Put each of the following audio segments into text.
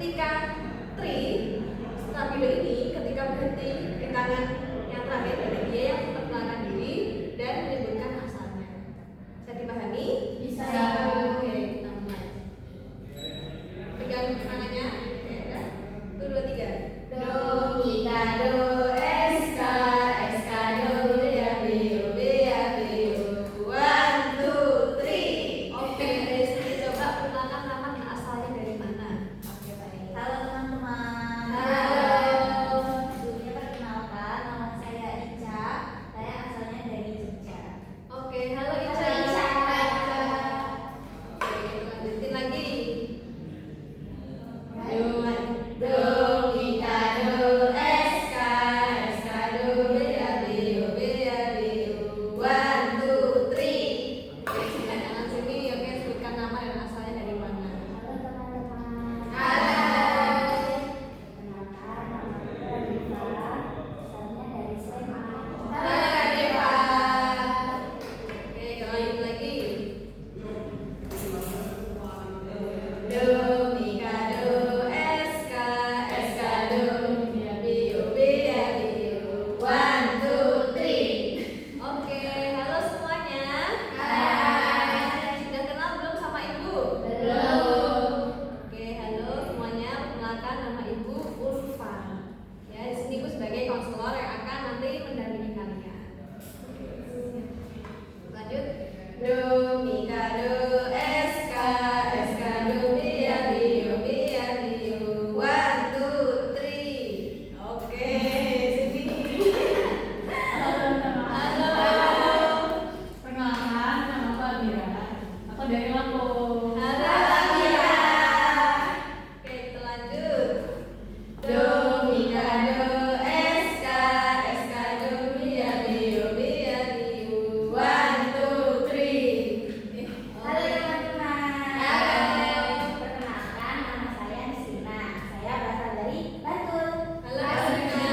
ketika stabilo ini ketika berhenti di tangan yang terakhir dari dia yang memperkenalkan diri dan menyebutkan asalnya. Bisa dipahami? Bisa. Oke, kita mulai. Pegang tangannya. Oke, ya. 1, 2, 3. Do, mi, ka, do, es, ka, do, ya, be, yo, be, ya, be, yo. 1, 2, 3. Oke, dari sini coba perkenalkan nama dan asalnya dari mana. Oke, baik. Halo teman-teman. Halo. Sebelumnya perkenalkan, nama saya Ica. Saya asalnya dari Jogja. Oke, halo Ica. Halo, Ica. Oke, lanjutin lagi. Do, mi, ka, do, es, ka, do, be, ya, be, yo, be, ya, be, yo. 1, 2, 3. Oke, sebelah kanan sini, oke, sebutkan nama dan asalnya dari mana. Halo teman-teman. Hai. Kenalkan, nama saya Diva. Asalnya dari Sleman. Halo Kak Deva. Oke, kita lanjut lagi. Do, mi, ka, do, es, ka, do, ya, be, yo, be, ya, be, yo. 1, 2, 3. Oke, halo semuanya. Hai. Sudah kenal belum sama Ibu? Belum. Oke, halo semuanya. Perkenalkan nama Ibu Ulfa. Ya, di sini Ibu sebagai konselor yang akan nanti mendampingi kalian. Lanjut. Do, mi, ka, do, es, ka, do, be, ya, be, yo, be, ya, be, yo. 1, 2, 3. Oke, sini. Halo. Perkenalkan, nama aku Amira. Aku dari Lampung. Halo Amira. Oke, kita lanjut. Do, mi, ka, do, es, ka, do, be, ya, be, yo, be, ya, be, yo. 1, 2, 3. Halo teman-teman. Halo. Perkenalkan, nama saya Sina. Saya berasal dari Bantul. Halo Asina.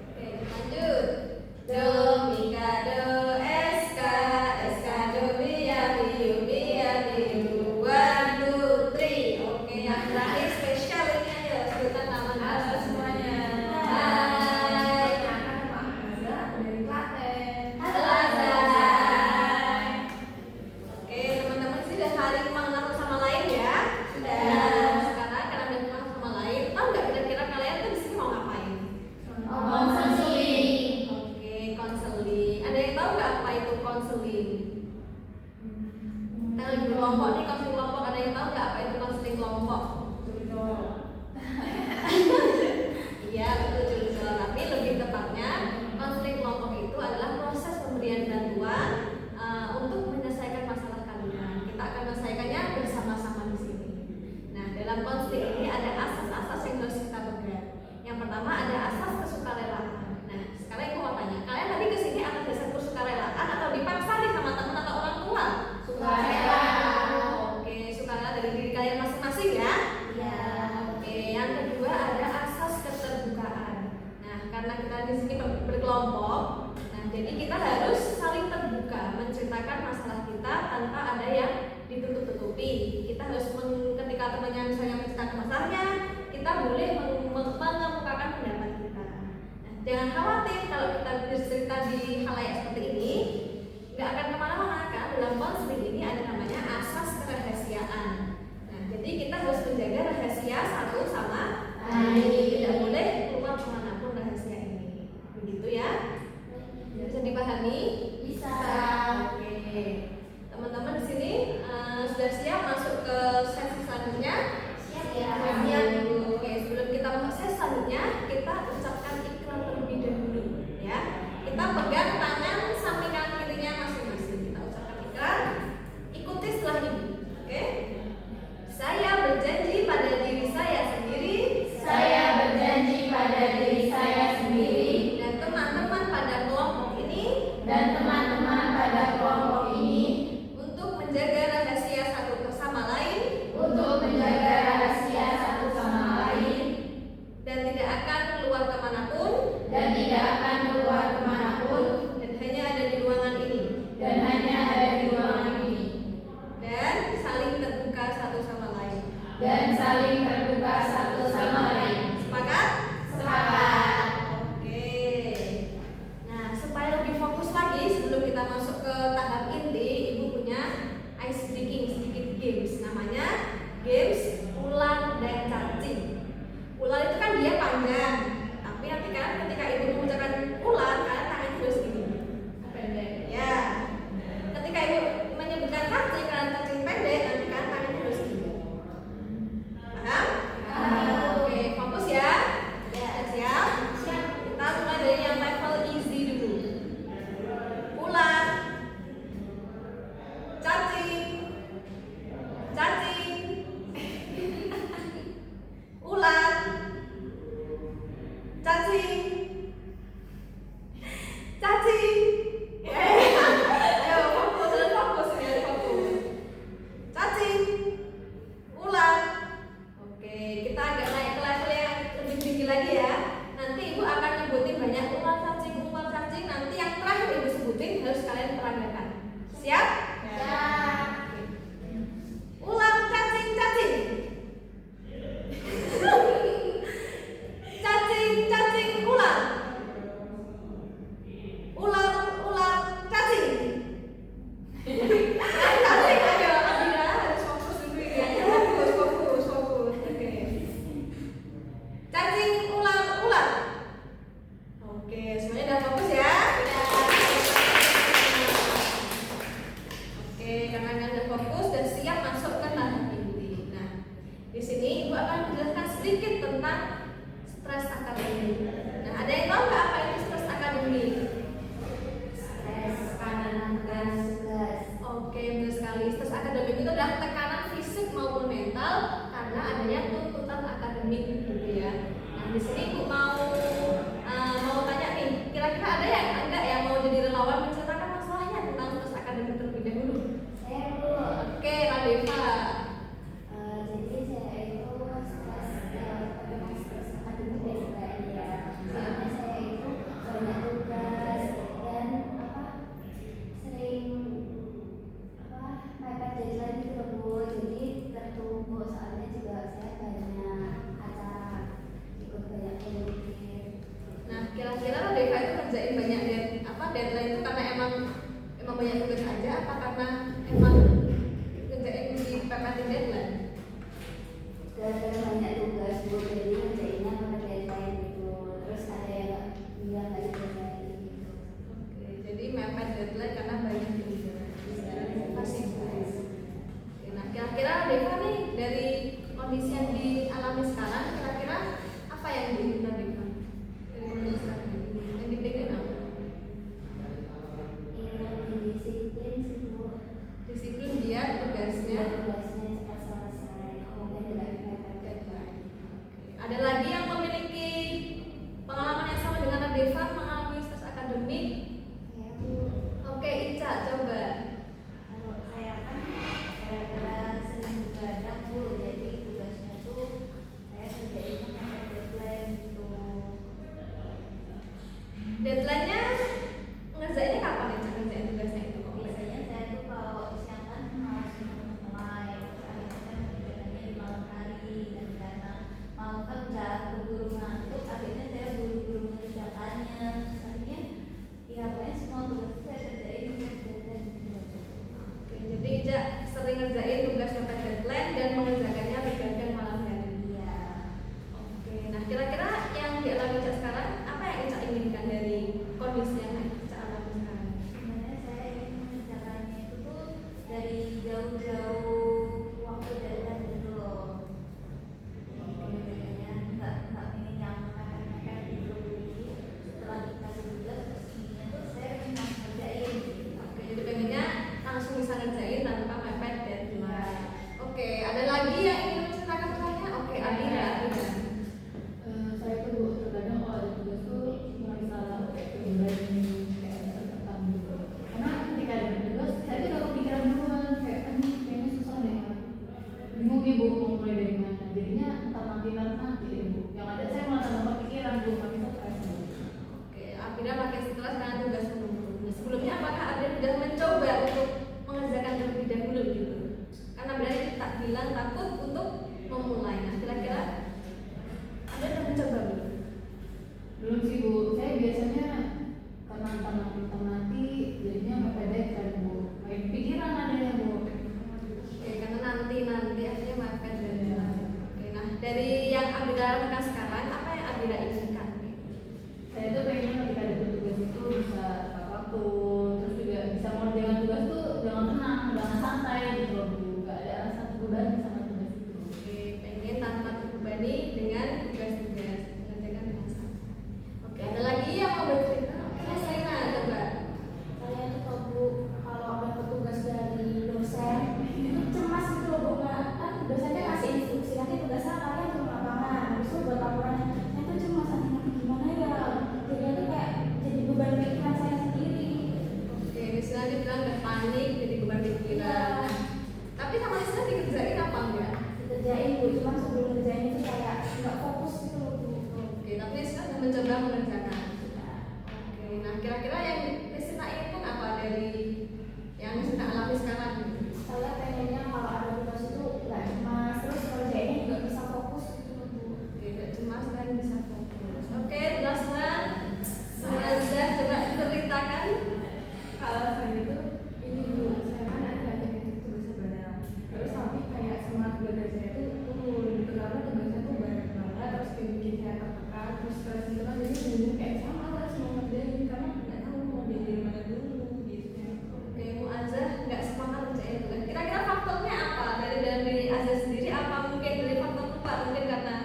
Oke, lanjut. Do, mi, ka, do, es, ka, do, be, ya, be, yo, be, ya, be, yo. 1, 2, 3. Oke, yang terakhir spesial ini ayo sebutkan nama dan Halo asal. semuanya. Hai. Perkenalkan, nama aku Azza, aku dari Klaten. Halo, Azza. Oke, teman-teman sudah saling mengenal satu sama lain ya? Sudah. Nah, sekarang karena udah kenal sama lain, tahu nggak kira-kira kalian tuh di sini mau ngapain? Konseling. Oke, konseling. Ada yang tahu nggak apa itu konseling? Kita lagi berkelompok nih, konseling kelompok. Ada yang tahu nggak apa itu konseling kelompok? Iya, betul juga. Tapi lebih tepatnya, konseling kelompok itu adalah proses pemberian bantuan untuk menyelesaikan masalah kalian. Kita akan menyelesaikannya bersama-sama di sini. Nah, dalam konseling ini ada asas-asas yang harus kita pegang. Yang pertama ada asas kesukarelaan. Nah, sekarang aku mau tanya, kalian tadi kesini atas dasar kesukarelaan atau dipaksa nih sama teman atau orang tua? Sukarela. Oke, sukarela dari diri kalian masing-masing ya. Iya. Oke, yang kedua ada asas keterbukaan. Nah, karena kita di sini berkelompok, nah jadi kita harus saling terbuka, menceritakan masalah kita tanpa ada yang ditutup-tutupi. Kita harus ketika temannya misalnya menceritakan masalahnya, kita boleh mengemukakan pendapat kita. Nah, jangan khawatir kalau kita bercerita di halayak seperti ini, nggak akan kemana-mana kan. Dalam konseling ini ada namanya asas kerahasiaan. Nah, jadi kita harus menjaga rahasia satu sama lain. Tidak boleh keluar kemanapun rahasia ini. Begitu ya? Bisa dipahami? Bisa. Oke. Teman-teman di sini sudah siap masuk ke sesi selanjutnya? Siap Ya. ya. Oke, sebelum kita masuk sesi selanjutnya, kita ucapkan ikrar terlebih dahulu ya. Kita pegang tangan samping kanan kirinya masing-masing. Kita ucapkan ikrar. dan saling terbuka satu sama lain. Sepakat? Sepakat. Oke. Nah, supaya lebih fokus lagi sebelum kita masuk ke tahap inti, Ibu punya ice breaking sedikit games. Namanya games ular dan cacing. Ular itu kan dia panjang, tapi nanti kan ketika Ibu mengucapkan ular, kalian tangannya harus gini. Pendek. Ya. Ketika Ibu menyebutkan cacing, kalian cacing pendek, nanti kalian tangannya harus gini. Paham? Oke, fokus ya. Siap? Siap. Kita mulai dari yang level easy dulu. Ular, cacing, cacing, ular, cacing, cacing. Ayo fokus, dan fokus ya, fokus. Cacing, ular. Oke, kita agak naik ke level yang lebih tinggi lagi ya. Nanti Ibu akan nyebutin banyak ular cacing. Nanti yang terakhir Ibu sebutin harus kalian peragakan. Siap? Siap. Ular cacing cacing. Cacing cacing ular. Ular ular cacing. Cacing ayo Abira harus fokus dulu ya. Fokus. Oke. Cacing ular ular. Oke, semuanya udah fokus ya? Oke, karena kalian udah fokus dan siap masuk ke tahap inti. Nah, di sini Ibu akan menjelaskan sedikit tentang stres akademik. Nah, ada yang tahu nggak apa itu stres akademik? Stres karena tugas. Oke, benar sekali. Stres akademik itu adalah tekanan fisik maupun mental karena adanya tuntutan akademik gitu ya. Nah, di sini Ibu mau tanya nih, kira-kira ada yang enggak yang mau jadi relawan menceritakan masalahnya tentang stres akademik terlebih dahulu? Saya Bu. Oke, Radeva. Jadi saya itu stres akademik dan juga ya. Soalnya saya itu cuma sebelum ngerjain itu kayak nggak fokus gitu loh Bu. Oke, tapi sekarang mencoba mengerjakan. Oke, nah kira-kira yang Kristina inginkan apa dari yang Kristina alami sekarang? Saya pengennya kalau ada tugas itu nggak cemas, terus ngerjainnya juga bisa fokus gitu loh Bu. Oke, tidak cemas dan bisa fokus. Oke, Dasman, Azza, coba ceritakan. Kalau saya itu ini dulu, saya kan ada tugasnya banyak, terus tapi kayak semangat belajar saya itu turun gitu karena tugasnya tuh banyak banget, terus kayak bikin saya tertekan, terus stres gitu kan, jadi bener kayak sama harus mau ngerjain karena nggak tahu mau dari mana dulu gitu. Oke, Azza nggak semangat ngerjain tugas. Kira-kira faktornya apa? Dari diri Azza sendiri apa mungkin dari faktor luar? Mungkin karena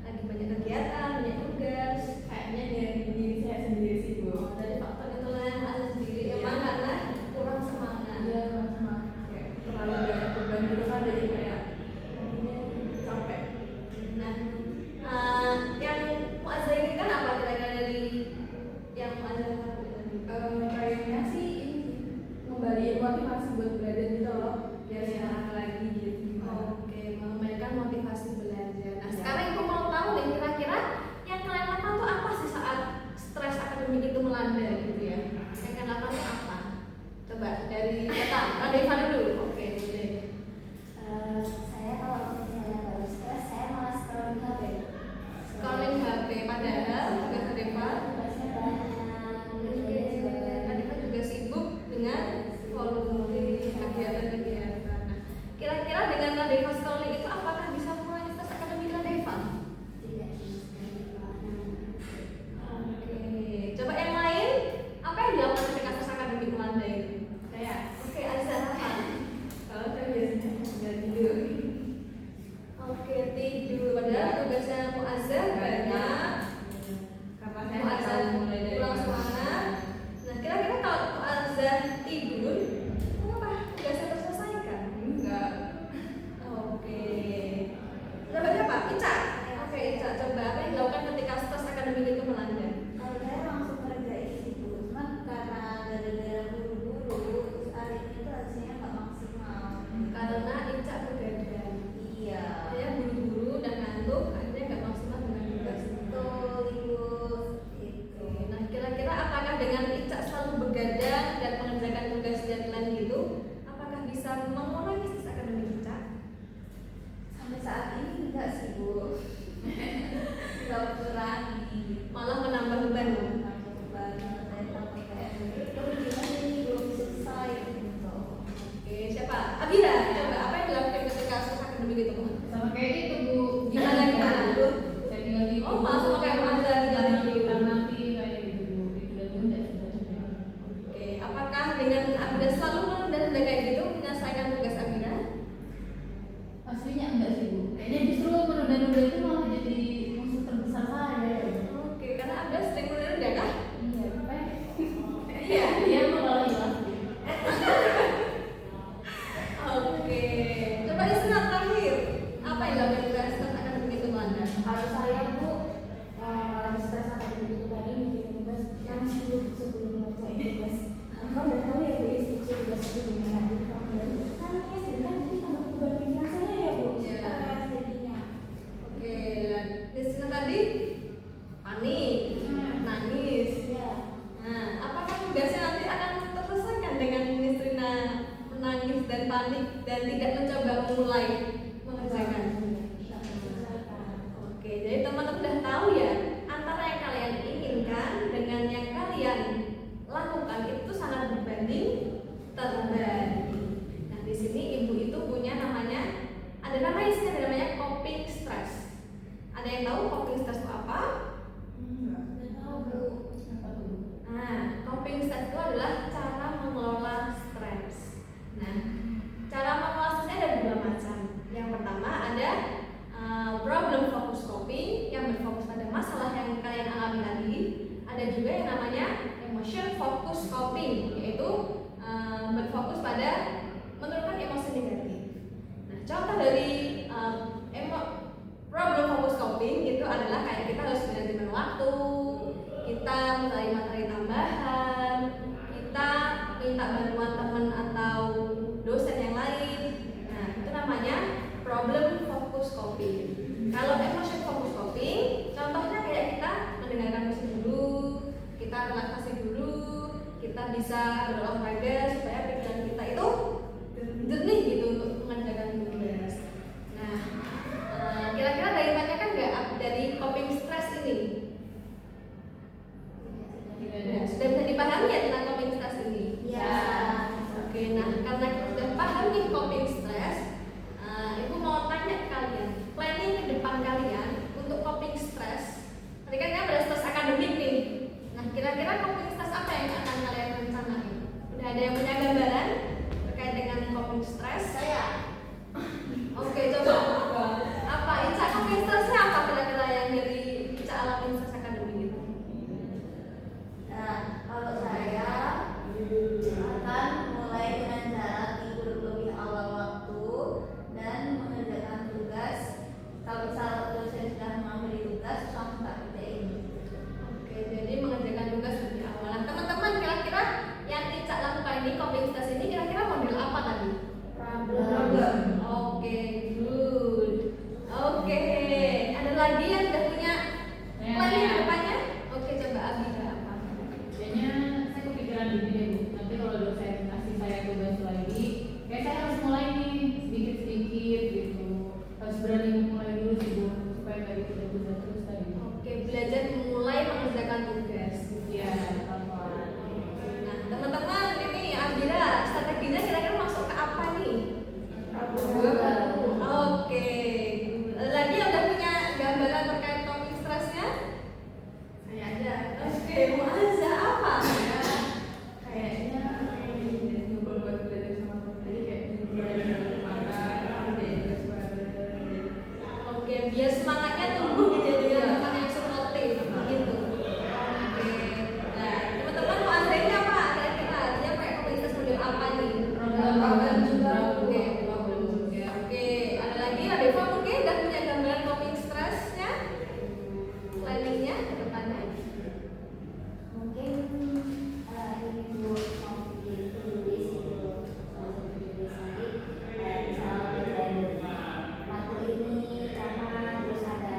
lagi banyak kegiatan, banyak tugas. Kayaknya dari diri saya sendiri sih Bu. Oh, dari faktor itulah yang Azza sendiri. Emang karena kurang semangat. Iya, sama kayak terlalu banyak beban gitu kan, jadi kayak ini capek. Nah, yang Azza inginkan apa kira-kira dari yang Azza lakukan? Kayaknya sih ini ngembaliin motivasi buat belajar gitu loh, biar semangat lagi gitu gimana. Oke, mengembalikan motivasi belajar. Nah, Ya. sekarang ibu mau tahu nih kira-kira yang kalian lakukan tuh apa sih saat stres akademik itu melanda gitu ya? Yang kalian lakukan tuh apa? Coba dari Deva dulu. Oke, boleh. Saya kalau misalnya baru stres, saya malah scrolling HP. Scrolling HP padahal tugas Deva. Tugasnya banyak. Deva juga sibuk dengan volume kegiatan-kegiatan. Nah, kira-kira dengan Deva scrolling itu apakah bisa mengurangi stres akademik Deva? Tidak Oke, coba yang lain, apa yang dilakukan ketika stres akademik melanda itu? Kayak Oke, Azza apa? kalau saya biasanya nggak tidur. Oke, tidur. Padahal tugasnya Muazzah banyak. Karena saya nggak Muazzah tahu mulai dari kurang mana. semangat. Nah, kira-kira kalau Muazzah tidur, kenapa tugasnya terselesaikan? Enggak. Oke. Coba siapa? Ica. Oke, Ica. Coba apa yang dilakukan ketika stres akademik itu melanda? Kalau saya langsung ngerjain sih Bu, cuma karena gara-gara buru-buru, terus hari ini tuh hasilnya nggak maksimal. Karena Ica begadang. Iya. Saya buru-buru dan ngantuk, akhirnya nggak maksimal dengan tugas. Betul Ibu. Itu. Oke, nah kira-kira apakah dengan Ica selalu begadang dan mengerjakan tugas deadline gitu, apakah bisa mengurangi stres akademik Ica? Sampai saat ini enggak sih Bu. Nggak kurangi. Malah menambah beban loh. Nambah beban, saya takut kayak gimana ini belum selesai gitu. Oke, siapa? Abira, coba apa yang dilakukan ketika stres akademik itu? Sama kayak itu Bu. Gimana gimana? Saya tinggal di Oh, masuk kayak Muazzah tinggal di kita nanti kayak gitu Bu. Itu dan itu tidak sudah. Oke, apakah dengan Abira selalu menunda-nunda kayak gitu menyelesaikan tugas Abira? Aslinya enggak sih Bu. Kayaknya justru menunda-nunda itu malah jadi musuh terbesar saya. Oke, karena Abira sering menunda kah? Iya, apa? Iya. Iya, malah hilang. Oke, coba istilah terakhir. Apa yang dilakukan ketika stres akademik itu melanda? Kalau saya Bu, lagi stres akademik itu tadi bikin tugas yang sebelum ngerjain tugas. Kamu udah tahu ya Bu, instruksi tugas itu gimana? Jadi kamu dari kan jadi tambah beban pikiran saya ya Bu. Iya. Stres jadinya. Oke, istilah tadi panik, nangis. Iya. Nah, apakah tugasnya nanti akan terselesaikan dengan Mistrina menangis dan panik dan tidak mencoba memulai mengerjakan? Oke, jadi teman-teman udah tahu ya, antara yang kalian inginkan dengan yang kalian lakukan itu sangat berbanding terbalik. Nah, di sini ibu itu punya namanya, ada namanya coping stress. Ada yang tahu coping stress itu apa? Udah tahu Bu. Apa tuh? Nah, coping stress itu adalah cara mengelola stres. Nah, cara mengelola stresnya ada dua macam. Yang pertama ada problem focus coping yang berfokus pada masalah yang kalian alami tadi. Ada juga yang namanya emotion focus coping, yaitu berfokus pada menurunkan emosi negatif. Nah, contoh dari problem focus coping itu adalah kayak kita harus manajemen waktu, kita mencari materi tambahan, kita minta bantuan teman atau dosen yang lain. Nah, itu namanya problem focus coping. relaksasi dulu, kita bisa berolahraga supaya pikiran kita itu jernih gitu untuk mengerjakan tugas. Nah, kira-kira ada yang tanyakan nggak dari coping stress ini? Nah, sudah bisa dipahami ya tentang coping stress ini? Ya. Oke, nah karena kita sudah paham nih coping stress, Ibu mau tanya ke kalian, planning ke depan kalian untuk coping stress. Tadi kan ada stress akademik nih. Nah, kira-kira coping stress apa yang akan kalian rencanain? Udah ada yang punya gambaran terkait dengan coping stress? Saya. Oke, coba. Apa Ica coping stressnya apa kira-kira yang dari Ica alamin stress akademik itu? Nah, kalau saya akan mulai dengan cara tidur lebih awal waktu dan mengerjakan tugas. Kalau misalnya dosen sudah memberi tugas, langsung tak kerjain. Oke, jadi mengerjakan tugas lebih awal. Nah, teman-teman kira-kira yang Ica lakukan ini coping stress ini kira-kira model apa tadi? Problem. Oke, good. Oke, ada lagi yang sudah punya planning ke depannya? Oke, coba Abi ada apa? Kayaknya saya kepikiran gini deh Bu. Nanti kalau dosen kasih saya tugas lagi, kayak saya harus mulai nih sedikit-sedikit gitu. Harus berani mulai dulu sih Bu, supaya nggak ditunda-tunda terus tadi. Oke, belajar mulai mengerjakan tugas. Iya, pelan-pelan. Nah, teman-teman ini Abira, strateginya kira-kira masuk ke apa nih? Oke, lagi yang udah punya gambaran terkait coping stressnya? Saya aja. Oke, mau aja apa? Kayaknya nyoba buat belajar sama teman tadi kayak belajar makan, kerjain tugas bareng. Oke, biar semangatnya tumbuh gitu ya, teman yang supportif gitu. Oke, nah teman-teman mau adanya apa? Kira-kira dia pakai komunitas model apa nih? Program juga. Oke, program juga. Oke, ada lagi? Ada Eva mungkin udah punya gambaran coping stressnya? Planningnya ke depannya? Mungkin ini Bu mau bikin tulis itu, mau tulis lagi. Misalnya dari materi ini karena terus ada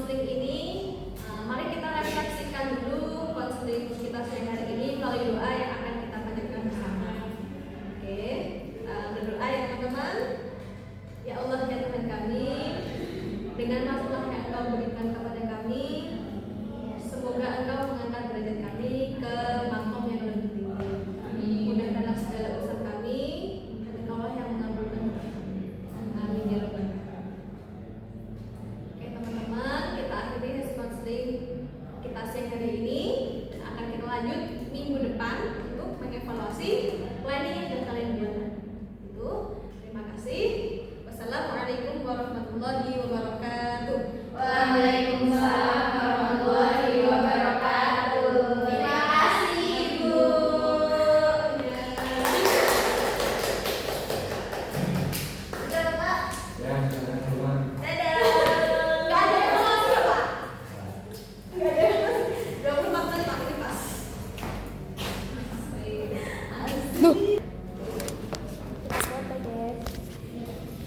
konseling ini, mari kita refleksikan dulu konseling kita siang hari ini melalui doa yang akan kita panjatkan bersama. Oke, berdoa ya teman-teman. Ya Allah ya Tuhan kami, dengan masalah yang Engkau berikan kepada kami, semoga